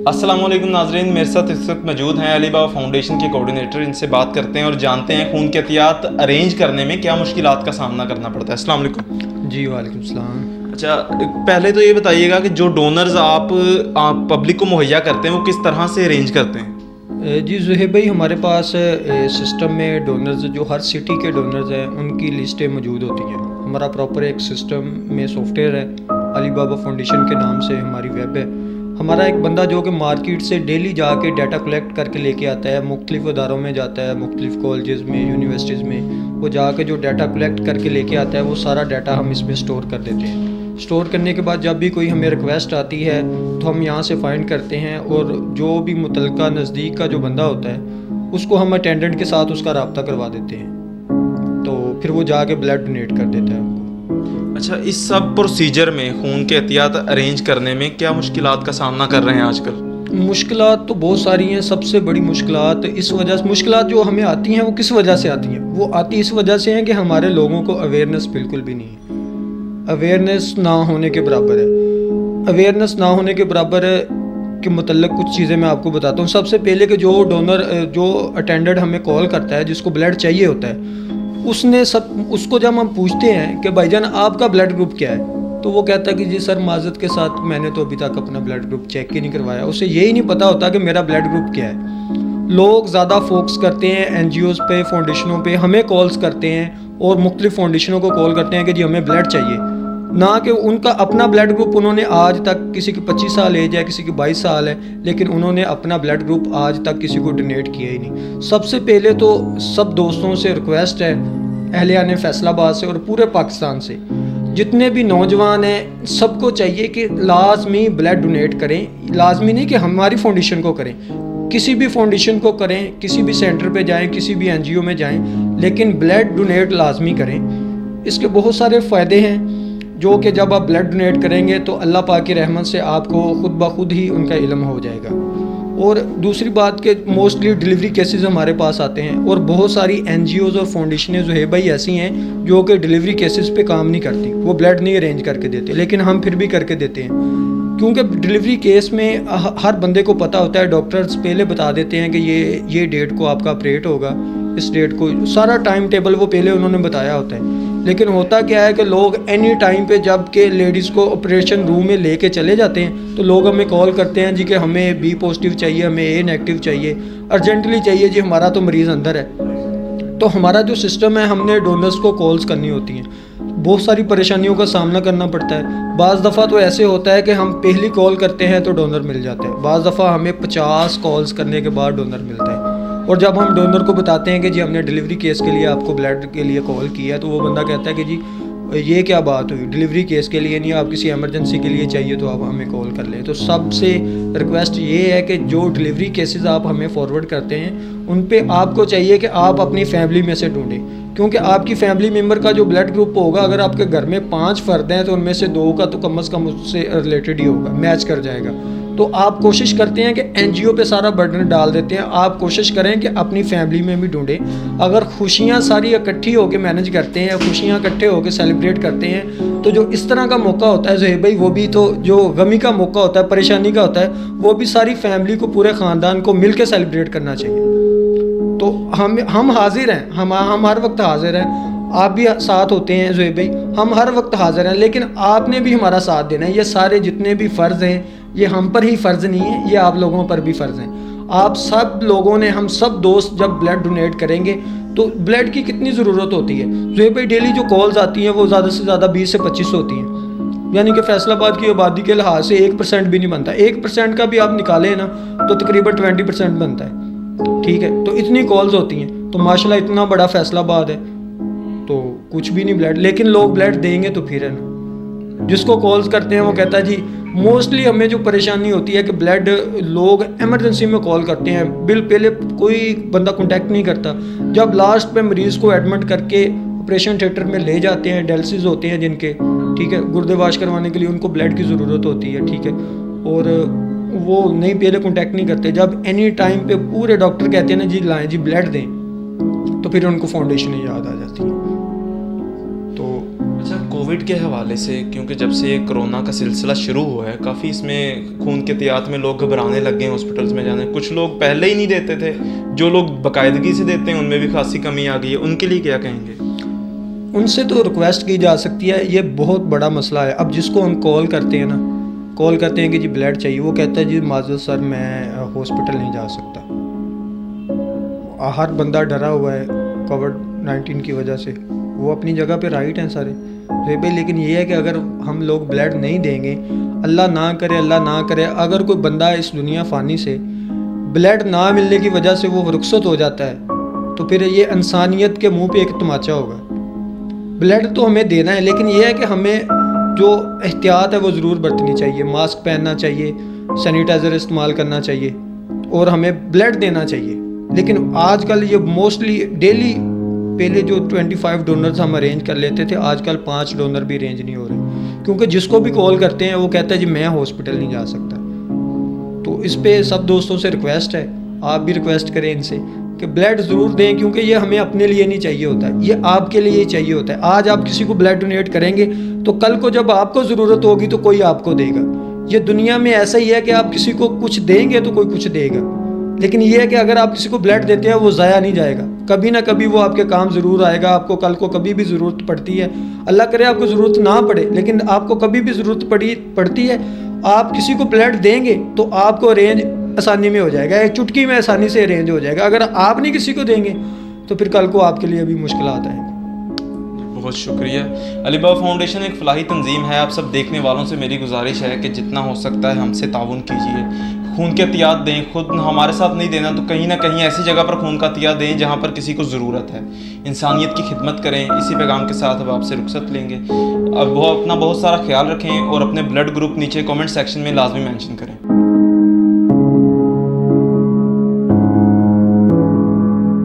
अस्सलाम वालेकुम नाज़रीन, मेरे साथ इस वक्त मौजूद हैं अली बाबा फाउंडेशन के कोऑर्डिनेटर। इनसे बात करते हैं और जानते हैं खून के एहतियात अरेंज करने में क्या मुश्किलात का सामना करना पड़ता है। अस्सलाम वालेकुम। जी वालेकुम सलाम। अच्छा, पहले तो ये बताइएगा कि जो डोनर्स आप पब्लिक को मुहैया करते हैं वो किस तरह से अरेंज करते हैं? जी ज़ुहैब भाई, हमारे पास सिस्टम में डोनर्स जो हर सिटी के डोनर्स हैं उनकी लिस्टें मौजूद होती हैं। हमारा प्रॉपर एक सिस्टम में सॉफ्टवेयर है, अली बाबा फाउंडेशन के नाम से हमारी वेब है। हमारा एक बंदा जो कि मार्केट से डेली जाके डाटा कलेक्ट करके लेके आता है, मुख्तलिफ़ अदारों में जाता है, मुख्तलिफ़ कॉलेजेस में, यूनिवर्सिटीज़ में, वो जाके जो डाटा कलेक्ट करके लेके आता है वो सारा डाटा हम इसमें स्टोर कर देते हैं। स्टोर करने के बाद जब भी कोई हमें रिक्वेस्ट आती है तो हम यहाँ से फाइंड करते हैं और जो भी मुतलका नज़दीक का जो बंदा होता है उसको हम अटेंडेंट के साथ उसका रब्ता करवा देते हैं, तो फिर वो जाके ब्लड डोनेट कर देता है हमको। अच्छा, इस सब प्रोसीजर में खून के एहतियात अरेंज करने में क्या मुश्किलात का सामना कर रहे हैं आजकल? मुश्किलात तो बहुत सारी हैं। सबसे बड़ी मुश्किलात इस वजह से, मुश्किलात जो हमें आती हैं वो किस वजह से आती हैं? वो आती इस वजह से हैं कि हमारे लोगों को अवेयरनेस बिल्कुल भी नहीं है। अवेयरनेस ना होने के बराबर है। अवेयरनेस ना होने के बराबर है कि मतलब कुछ चीज़ें मैं आपको बताता हूँ। सबसे पहले कि जो डोनर, जो अटेंडेंट हमें कॉल करता है जिसको ब्लड चाहिए होता है, उसको जब हम पूछते हैं कि भाईजान आपका ब्लड ग्रुप क्या है, तो वो कहता है कि जी सर माजरत के साथ मैंने तो अभी तक अपना ब्लड ग्रुप चेक ही नहीं करवाया। उसे यही नहीं पता होता कि मेरा ब्लड ग्रुप क्या है। लोग ज़्यादा फोकस करते हैं एनजीओज़ पे, फाउंडेशनों पे, हमें कॉल्स करते हैं और मुख्तलिफ फाउंडेशनों को कॉल करते हैं कि जी हमें ब्लड चाहिए, ना कि उनका अपना ब्लड ग्रुप उन्होंने आज तक, किसी की 25 साल एज है, किसी की 22 साल है, लेकिन उन्होंने अपना ब्लड ग्रुप आज तक किसी को डोनेट किया ही नहीं। सबसे पहले तो सब दोस्तों से रिक्वेस्ट है, अहलियाने फैसलाबाद से और पूरे पाकिस्तान से, जितने भी नौजवान हैं सबको चाहिए कि लाजमी ब्लड डोनेट करें। लाजमी नहीं कि हमारी फाउंडेशन को करें, किसी भी फाउंडेशन को करें, किसी भी सेंटर पे जाएं, किसी भी एनजीओ में जाएं, लेकिन ब्लड डोनेट लाजमी करें। इसके बहुत सारे फ़ायदे हैं जो कि जब आप ब्लड डोनेट करेंगे तो अल्लाह पाक की रहमत से आपको खुद ब खुद ही उनका इल्म हो जाएगा। और दूसरी बात कि मोस्टली डिलीवरी केसेस हमारे पास आते हैं और बहुत सारी एनजीओज़ और फाउंडेशनें जो है भाई ऐसी हैं जो कि डिलीवरी केसेस पे काम नहीं करती, वो ब्लड नहीं अरेंज करके देते, लेकिन हम फिर भी करके देते हैं। क्योंकि डिलीवरी केस में हर बंदे को पता होता है, डॉक्टर्स पहले बता देते हैं कि ये डेट को आपका ऑपरेट होगा, इस डेट को, सारा टाइम टेबल वो पहले उन्होंने बताया होता है। लेकिन होता क्या है कि लोग एनी टाइम पे जब के लेडीज़ को ऑपरेशन रूम में लेके चले जाते हैं तो लोग हमें कॉल करते हैं जी कि हमें बी पॉजिटिव चाहिए, हमें ए नेगेटिव चाहिए, अर्जेंटली चाहिए जी, हमारा तो मरीज़ अंदर है। तो हमारा जो सिस्टम है, हमने डोनर्स को कॉल्स करनी होती हैं, बहुत सारी परेशानियों का सामना करना पड़ता है। बाज़ दफ़ा तो ऐसे होता है कि हम पहली कॉल करते हैं तो डोनर मिल जाता है, बाज़ दफ़ा हमें 50 कॉल्स करने के बाद डोनर मिलता है। और जब हम डोनर को बताते हैं कि जी हमने डिलीवरी केस के लिए आपको ब्लड के लिए कॉल किया है, तो वो बंदा कहता है कि जी ये क्या बात हुई, डिलीवरी केस के लिए नहीं, आप किसी एमरजेंसी के लिए चाहिए तो आप हमें कॉल कर लें। तो सबसे रिक्वेस्ट ये है कि जो डिलीवरी केसेस आप हमें फॉरवर्ड करते हैं उन पे आपको चाहिए कि आप अपनी फैमिली में से ढूंढें, क्योंकि आपकी फैमिली मेम्बर का जो ब्लड ग्रुप होगा, अगर आपके घर में 5 फ़र्द हैं तो उनमें से 2 का तो कम से कम उससे रिलेटेड ही होगा, मैच कर जाएगा। तो आप कोशिश करते हैं कि एनजीओ पे सारा बर्डन डाल देते हैं, आप कोशिश करें कि अपनी फैमिली में भी ढूंढें। अगर खुशियाँ सारी इकट्ठी होकर मैनेज करते हैं, खुशियाँ इकट्ठे होकर सेलिब्रेट करते हैं, तो जो इस तरह का मौका होता है ज़ुहैब भाई, वो भी तो जो गमी का मौका होता है, परेशानी का होता है, वो भी सारी फैमिली को, पूरे ख़ानदान को मिल के सेलिब्रेट करना चाहिए। तो हम हाजिर हैं, हम हर वक्त हाजिर हैं, आप भी साथ होते हैं ज़ुहैब भाई, हम हर वक्त हाजिर हैं, लेकिन आपने भी हमारा साथ देना है। ये सारे जितने भी फ़र्ज़ हैं ये हम पर ही फ़र्ज़ नहीं है, ये आप लोगों पर भी फ़र्ज़ हैं। आप सब लोगों ने, हम सब दोस्त जब ब्लड डोनेट करेंगे तो ब्लड की कितनी ज़रूरत होती है ज़ुहैब भाई, डेली जो कॉल्स आती हैं वो ज़्यादा से ज़्यादा 20 से 25 होती हैं, यानी कि फैसलाबाद की आबादी के लिहाज से 1% भी नहीं बनता। 1% का भी आप निकालें ना तो तकरीबन 20% बनता है, ठीक है। तो इतनी कॉल्स होती हैं, तो माशाल्लाह इतना बड़ा फैसलाबाद है तो कुछ भी नहीं ब्लड, लेकिन लोग ब्लड देंगे तो फिर है ना। जिसको कॉल्स करते हैं वो कहता है जी, मोस्टली हमें जो परेशानी होती है कि ब्लड लोग एमरजेंसी में कॉल करते हैं, बिल पहले कोई बंदा कांटेक्ट नहीं करता, जब लास्ट पे मरीज़ को एडमिट करके ऑपरेशन थिएटर में ले जाते हैं, डायलिसिस होते हैं जिनके, ठीक है, गुर्दे वाश करवाने के लिए उनको ब्लड की ज़रूरत होती है, ठीक है, और वो नहीं पहले कांटेक्ट नहीं करते। जब एनी टाइम पे पूरे डॉक्टर कहते हैं ना जी लाएँ जी ब्लड दें, तो फिर उनको फाउंडेशन याद आ जाती है। तो अच्छा, کووڈ کے حوالے سے، کیونکہ جب سے کرونا کا سلسلہ شروع ہوا ہے کافی اس میں خون کے عطیات میں لوگ گھبرانے لگ گئے ہیں ہاسپٹلس میں جانے. کچھ لوگ پہلے ہی نہیں دیتے تھے، جو لوگ باقاعدگی سے دیتے ہیں ان میں بھی خاصی کمی آ گئی ہے. ان کے لیے کیا کہیں گے؟ ان سے تو ریکویسٹ کی جا سکتی ہے. یہ بہت بڑا مسئلہ ہے. اب جس کو ہم کال کرتے ہیں نا، کال کرتے ہیں کہ جی بلڈ چاہیے، وہ کہتا ہے جی معذرت سر میں ہاسپٹل نہیں جا سکتا. ہر بندہ ڈرا ہوا ہے کووڈ-19 کی وجہ سے. وہ اپنی جگہ پہ رائٹ ہیں سارے لیکن یہ ہے کہ اگر ہم لوگ بلڈ نہیں دیں گے، اللہ نہ کرے اگر کوئی بندہ اس دنیا فانی سے بلڈ نہ ملنے کی وجہ سے وہ رخصت ہو جاتا ہے، تو پھر یہ انسانیت کے منہ پہ ایک تماچا ہوگا. بلڈ تو ہمیں دینا ہے، لیکن یہ ہے کہ ہمیں جو احتیاط ہے وہ ضرور برتنی چاہیے. ماسک پہننا چاہیے، سینیٹائزر استعمال کرنا چاہیے، اور ہمیں بلڈ دینا چاہیے. لیکن آج کل یہ موسٹلی ڈیلی، پہلے جو 25 ڈونرز ہم ارینج کر لیتے تھے، آج کل 5 ڈونر بھی ارینج نہیں ہو رہے، کیونکہ جس کو بھی کال کرتے ہیں وہ کہتا ہے جی میں ہاسپٹل نہیں جا سکتا. تو اس پہ سب دوستوں سے ریکویسٹ ہے، آپ بھی ریکویسٹ کریں ان سے کہ بلڈ ضرور دیں، کیونکہ یہ ہمیں اپنے لیے نہیں چاہیے ہوتا ہے، یہ آپ کے لیے ہی چاہیے ہوتا ہے. آج آپ کسی کو بلڈ ڈونیٹ کریں گے تو کل کو جب آپ کو ضرورت ہوگی تو کوئی آپ کو دے گا. یہ دنیا میں ایسا ہی ہے کہ آپ کسی کو کچھ دیں گے تو کوئی کچھ دے گا. لیکن یہ ہے کہ اگر آپ کسی کو بلڈ دیتے ہیں وہ ضائع نہیں جائے گا، کبھی نہ کبھی وہ آپ کے کام ضرور آئے گا. آپ کو کل کو کبھی بھی ضرورت پڑتی ہے، اللہ کرے آپ کو ضرورت نہ پڑے، لیکن آپ کو کبھی بھی ضرورت پڑتی ہے، آپ کسی کو بلڈ دیں گے تو آپ کو ارینج آسانی میں ہو جائے گا، ایک چٹکی میں آسانی سے ارینج ہو جائے گا. اگر آپ نہیں کسی کو دیں گے تو پھر کل کو آپ کے لیے بھی مشکلات آئیں گی. بہت شکریہ. علی بابا فاؤنڈیشن ایک فلاحی تنظیم ہے. آپ سب دیکھنے والوں سے میری گزارش ہے کہ جتنا ہو سکتا ہے ہم سے تعاون کیجیے، خون کے عطیات دیں. خود ہمارے ساتھ نہیں دینا تو کہیں نہ کہیں ایسی جگہ پر خون کا عطیہ دیں جہاں پر کسی کو ضرورت ہے. انسانیت کی خدمت کریں. اسی پیغام کے ساتھ اب آپ سے رخصت لیں گے. اب وہ اپنا بہت سارا خیال رکھیں اور اپنے بلڈ گروپ نیچے کامنٹ سیکشن میں لازمی مینشن کریں.